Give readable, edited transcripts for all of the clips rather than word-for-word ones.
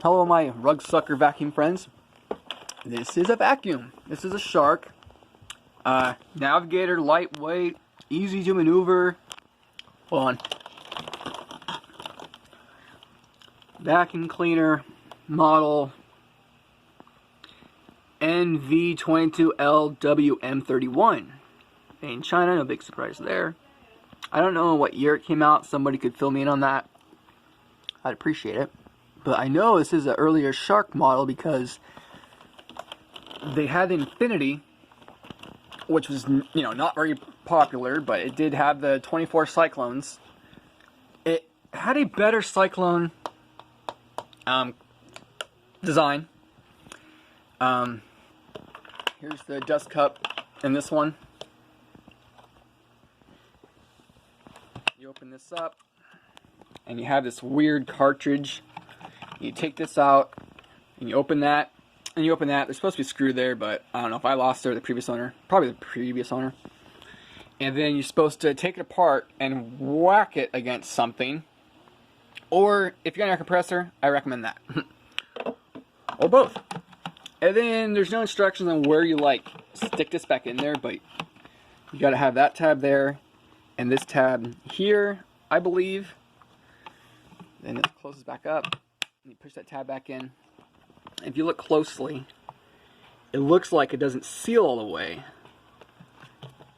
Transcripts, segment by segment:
Hello my rug sucker vacuum friends. This is a vacuum. This is a Shark. Navigator, lightweight, easy to maneuver. Hold on. Vacuum cleaner model nv22lwm31. Made in China, no big surprise there. I don't know what year it came out. Somebody could fill me in on that. I'd appreciate it. But I know this is an earlier Shark model because they had the Infinity, which was, not very popular, but it did have the 24 cyclones. It had a better cyclone design. Here's the dust cup in this one. You open this up, and you have this weird cartridge. You take this out, and you open that, and you open that. There's supposed to be a screw there, but I don't know if I lost it or the previous owner. Probably the previous owner. And then you're supposed to take it apart and whack it against something. Or, if you got an air compressor, I recommend that. Or both. And then there's no instructions on where you, stick this back in there, but you gotta have that tab there, and this tab here, I believe. Then it closes back up. You push that tab back in. If you look closely, it looks like it doesn't seal all the way,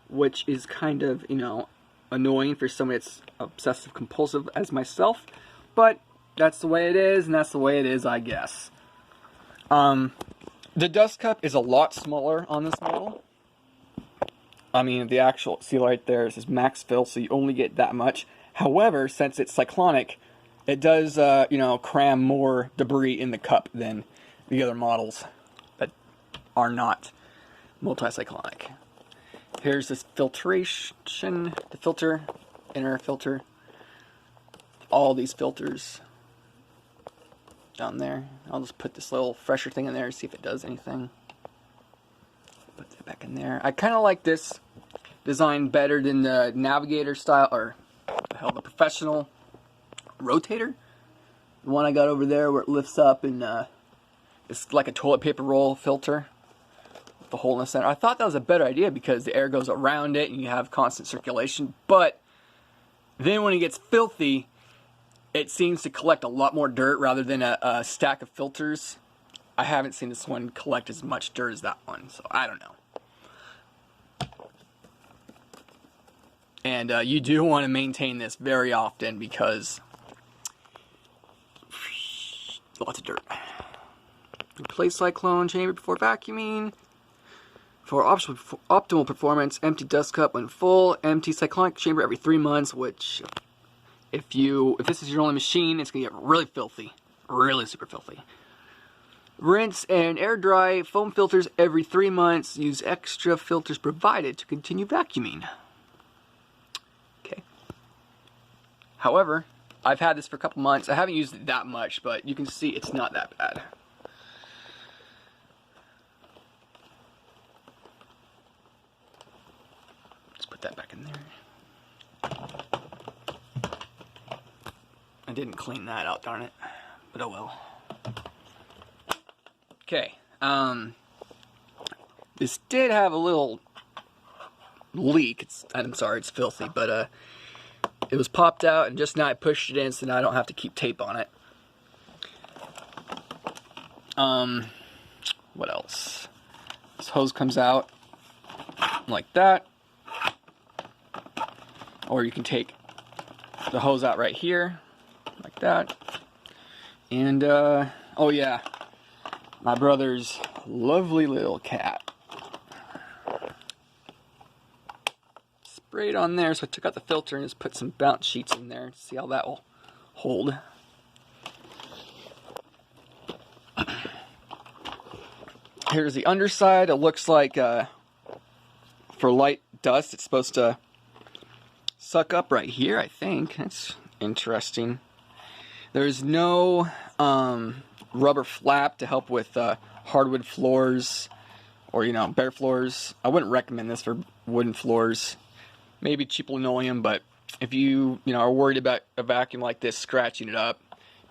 which is kind of, annoying for somebody that's obsessive compulsive as myself, but that's the way it is, and that's the way it is, I guess. The dust cup is a lot smaller on this model. I mean, the actual, see right there, it says max fill, so you only get that much. However, since it's cyclonic, it does, cram more debris in the cup than the other models that are not multi-cyclonic. Here's this filtration, the filter, inner filter. All these filters down there. I'll just put this little fresher thing in there and see if it does anything. Put that back in there. I kind of like this design better than the Navigator style, or the professional rotator, the one I got over there where it lifts up and it's like a toilet paper roll filter with the hole in the center. I thought that was a better idea because the air goes around it and you have constant circulation, but then when it gets filthy, it seems to collect a lot more dirt rather than a stack of filters. I haven't seen this one collect as much dirt as that one, so I don't know. And you do want to maintain this very often because lots of dirt. Replace cyclone chamber before vacuuming. For optimal performance, empty dust cup when full. Empty cyclonic chamber every 3 months, which if this is your only machine, it's going to get really filthy. Really super filthy. Rinse and air dry foam filters every 3 months. Use extra filters provided to continue vacuuming. Okay. However, I've had this for a couple months. I haven't used it that much, but you can see it's not that bad. Let's put that back in there. I didn't clean that out, darn it. But oh well. Okay. This did have a little leak. I'm sorry, it's filthy, but it was popped out, and just now I pushed it in, so now I don't have to keep tape on it. What else? This hose comes out like that. Or you can take the hose out right here, like that. And, oh yeah, my brother's lovely little cat. Sprayed on there, so I took out the filter and just put some bounce sheets in there to see how that will hold. Here's the underside. It looks like for light dust, it's supposed to suck up right here, I think. That's interesting. There's no rubber flap to help with hardwood floors or, bare floors. I wouldn't recommend this for wooden floors. Maybe cheap linoleum, but if you, are worried about a vacuum like this scratching it up,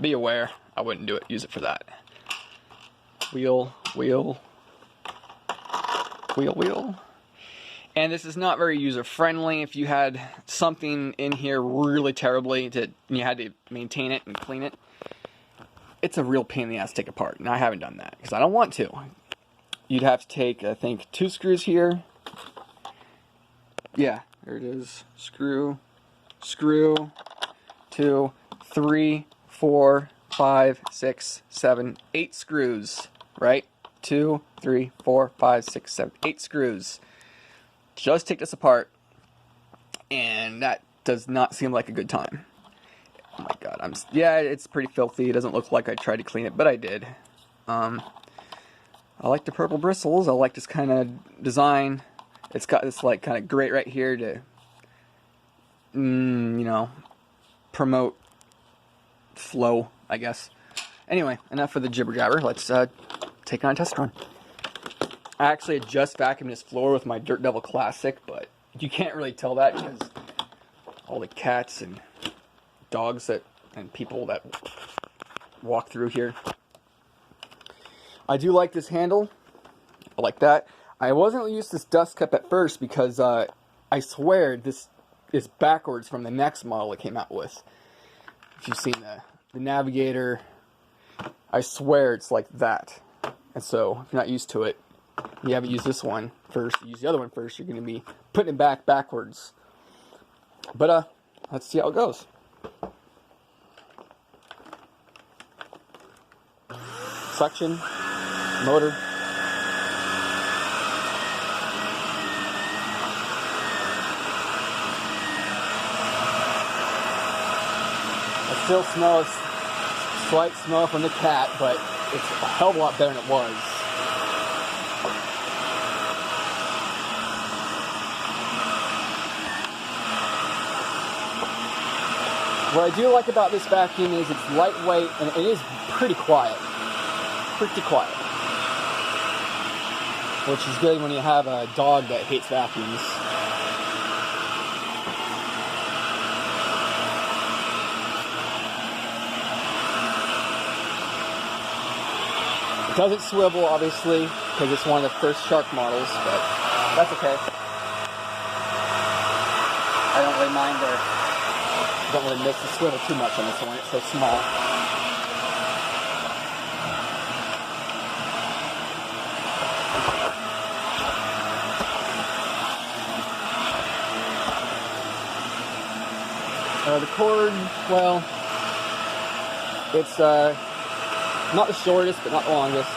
be aware, I wouldn't do it. Use it for that. Wheel, wheel, wheel, wheel. And this is not very user-friendly. If you had something in here really terribly and you had to maintain it and clean it, it's a real pain in the ass to take apart. And I haven't done that because I don't want to. You'd have to take, I think, 2 screws here. Yeah, there it is. Screw, screw, 2, 3, 4, 5, 6, 7, 8 screws, right? 2, 3, 4, 5, 6, 7, 8 screws. Just take this apart, and that does not seem like a good time. Oh my god, yeah, it's pretty filthy. It doesn't look like I tried to clean it, but I did. I like the purple bristles. I like this kind of design. It's got this like kind of grate right here to, you know, promote flow, I guess. Anyway, enough for the jibber jabber. Let's take on a test run. I actually had just vacuumed this floor with my Dirt Devil Classic, but you can't really tell that because all the cats and dogs and people that walk through here. I do like this handle. I like that. I wasn't going to use this dust cup at first because I swear this is backwards from the next model it came out with. If you've seen the Navigator, I swear it's like that. And so, if you're not used to it, you haven't used this one first, you use the other one first, you're going to be putting it backwards. But, let's see how it goes. Suction, motor. I still smell a slight smell from the cat, but it's a hell of a lot better than it was. What I do like about this vacuum is it's lightweight and it is pretty quiet. Pretty quiet. Which is good when you have a dog that hates vacuums. It doesn't swivel, obviously, because it's one of the first Shark models, but that's okay. I don't really mind don't really miss the swivel too much on this one, it's so small. The cord, well, it's not the shortest, but not the longest.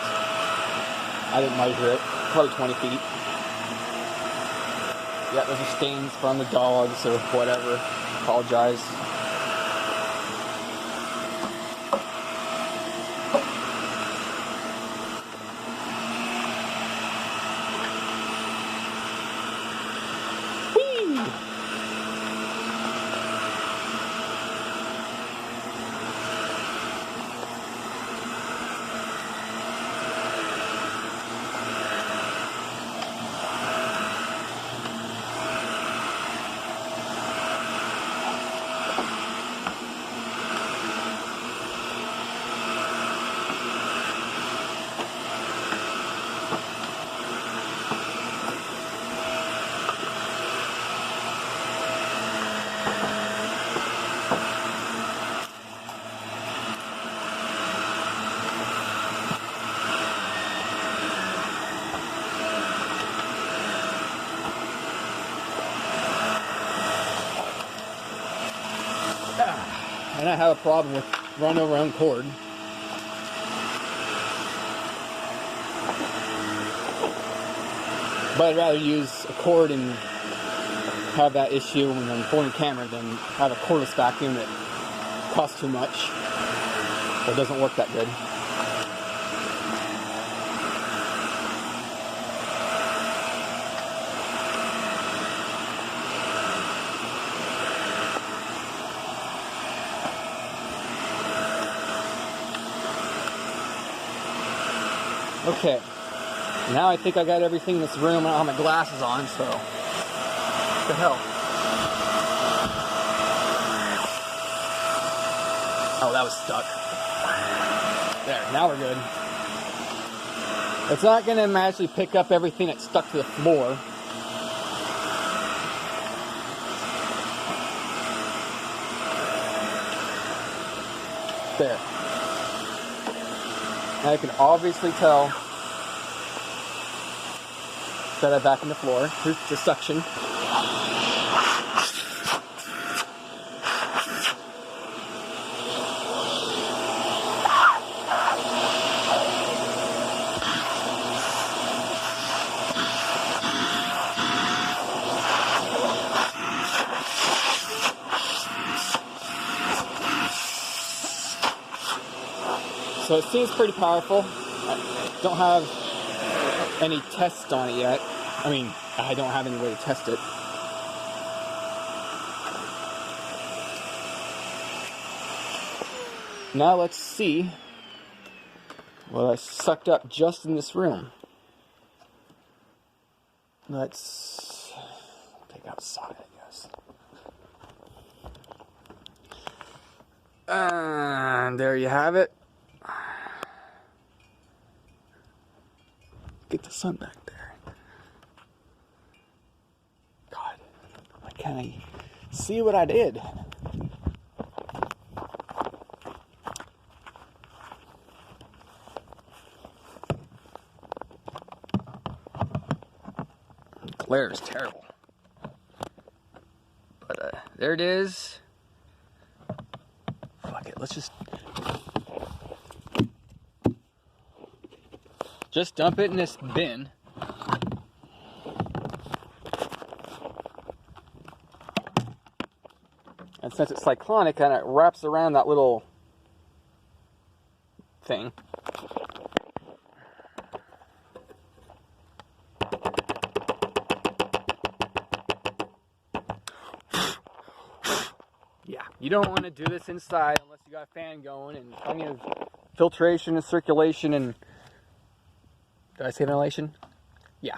I didn't measure it, probably 20 feet. Yeah, those are stains from the dogs or whatever. Apologize. And I have a problem with running over my own cord. But I'd rather use a cord and have that issue when I'm pulling a camera than have a cordless vacuum that costs too much or doesn't work that good. Okay, now I think I got everything in this room. I don't have my glasses on, so what the hell? Oh, that was stuck. Now we're good. It's not going to magically pick up everything that's stuck to the floor. There. Now you can obviously tell that I back in the floor. Here's the suction. So it seems pretty powerful. I don't have any tests on it yet. I mean, I don't have any way to test it. Now let's see what I sucked up just in this room. Let's take outside, I guess. And there you have it. Get the sun back there. God, why can't I see what I did? Glare is terrible. But there it is. Fuck it, let's just dump it in this bin. And since it's cyclonic, kind of wraps around that little thing. Yeah, you don't want to do this inside unless you got a fan going and plenty of filtration and circulation and... Did I say ventilation? Yeah.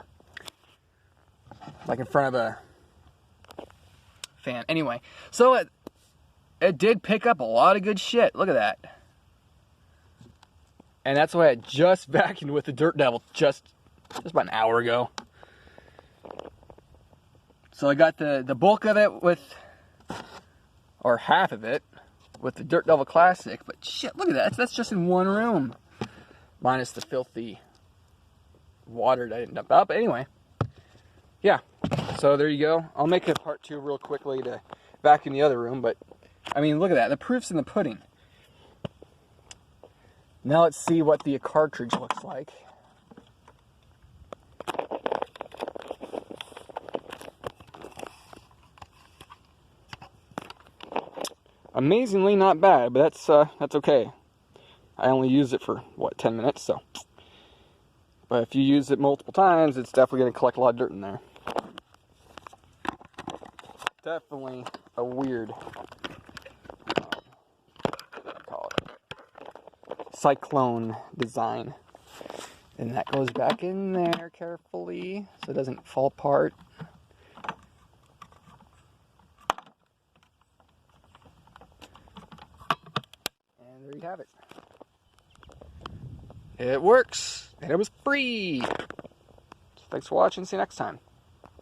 Like in front of a fan. Anyway, so it did pick up a lot of good shit. Look at that. And that's why I just vacuumed with the Dirt Devil just about an hour ago. So I got the bulk of it with, or half of it, with the Dirt Devil Classic. But shit, look at that. That's just in one room. Minus the filthy water that I didn't dump out. But anyway, yeah. So there you go. I'll make a part 2 real quickly to vacuum the other room. But, I mean, look at that. The proof's in the pudding. Now let's see what the cartridge looks like. Amazingly not bad, but that's okay. I only used it for, what, 10 minutes, so. But if you use it multiple times, it's definitely going to collect a lot of dirt in there. Definitely a weird, call it, cyclone design. And that goes back in there carefully so it doesn't fall apart. And there you have it. It works, and it was free. So thanks for watching. See you next time.